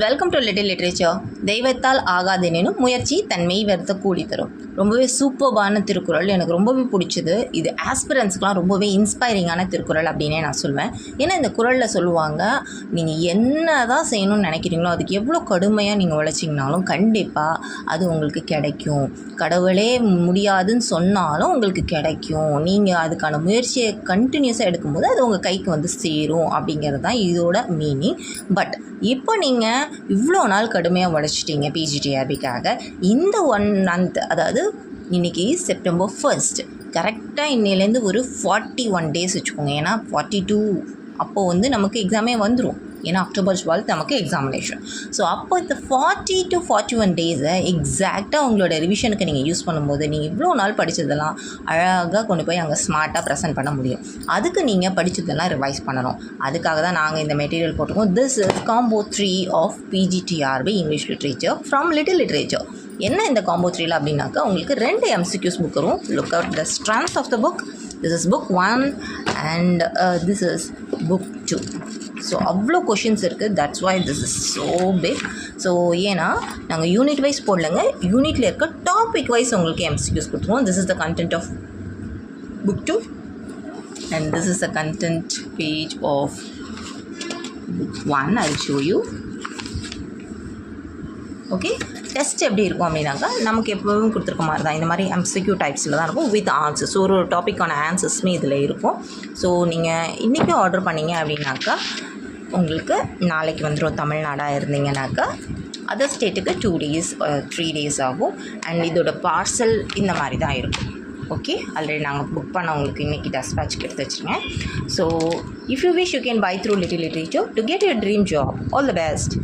Welcome to little literature. தெய்வத்தால் ஆகாதெனினும் முயற்சி தன்மை வருத்த கூலி தரும். ரொம்பவே சூப்பர்பான திருக்குறள், எனக்கு ரொம்பவே பிடிச்சது. இது ஆஸ்பிரன்ஸ்க்கெலாம் ரொம்பவே இன்ஸ்பைரிங்கான திருக்குறள் அப்படின்னே நான் சொல்வேன். ஏன்னா இந்த குறளில் சொல்லுவாங்க, நீங்கள் என்ன தான் செய்யணும்னு நினைக்கிறீங்களோ அதுக்கு எவ்வளோ கடுமையாக நீங்கள் உழைச்சிங்கனாலும் கண்டிப்பாக அது உங்களுக்கு கிடைக்கும். கடவுளே முடியாதுன்னு சொன்னாலும் உங்களுக்கு கிடைக்கும். நீங்கள் அதுக்கான முயற்சியை கண்டினியூஸாக எடுக்கும்போது அது உங்கள் கைக்கு வந்து சேரும் அப்படிங்கிறது தான் இதோட மீனிங். பட் இப்போ நீங்கள் இவ்வளோ நாள் கடுமையாக உழைச்சிட்டிங்க பிஜிடிஆர்பிக்காக. இந்த 1 month, அதாவது இன்றைக்கி செப்டம்பர் 1st, கரெக்டாக இன்னிலேருந்து ஒரு 41 days வச்சுக்கோங்க. ஏன்னா 42 அப்போது வந்து நமக்கு எக்ஸாமே வந்துடும். ஏன்னா அக்டோபர் 12 நமக்கு எக்ஸாமினேஷன். ஸோ அப்போ இந்த 40 to 41 days எக்ஸாக்டாக உங்களோட ரிவிஷனுக்கு நீங்கள் யூஸ் பண்ணும்போது நீங்கள் இவ்வளோ நாள் படித்ததெல்லாம் அழகாக கொண்டு போய் அங்கே ஸ்மார்ட்டாக ப்ரெசென்ட் பண்ண முடியும். அதுக்கு நீங்கள் படித்ததெல்லாம் ரிவைஸ் பண்ணணும். அதுக்காக தான் நாங்கள் இந்த மெட்டீரியல் போட்டிருக்கோம். This is combo 3 of PGTRB English literature from little literature. என்ன இந்த காம்போ 3ல் அப்படின்னாக்கா உங்களுக்கு 2 MCQs புக் வரும். Look out the strength of the book. This is book 1 and this is book 2. So அவ்வளோ கொஷின்ஸ் இருக்குது. That's why this is so big. So ஏன்னா நாங்கள் யூனிட் வைஸ் போடலைங்க, யூனிட்டில் இருக்க டாபிக் வைஸ் உங்களுக்கு MCQs கொடுத்துருவோம். This is the content of book 2 and this is the content page of book 1. I'll show you. Okay, test எப்படி இருக்கும் அப்படின்னாக்கா நமக்கு எப்பவும் கொடுத்துருக்க மாதிரி தான், இந்த மாதிரி MCQ டைப்ஸில் தான் இருக்கும் வித் ஆன்சர்ஸ். ஒரு டாப்பிக்கான ஆன்சர்ஸுமே இதில் இருக்கும். ஸோ நீங்கள் இன்றைக்கி ஆர்டர் பண்ணிங்க அப்படின்னாக்கா உங்களுக்கு நாளைக்கு வந்துடும். தமிழ்நாடாக இருந்தீங்கன்னாக்கா அதர் ஸ்டேட்டுக்கு 2 days 3 days ஆகும். அண்ட் இதோட பார்சல் இந்த மாதிரி தான் இருக்கும். ஓகே, ஆல்ரெடி நாங்கள் புக் பண்ண உங்களுக்கு இன்றைக்கி டெஸ்பேட்ச்க்கு எடுத்து வச்சுருங்க. So if you wish you can buy through little literature to get your dream job. All the best.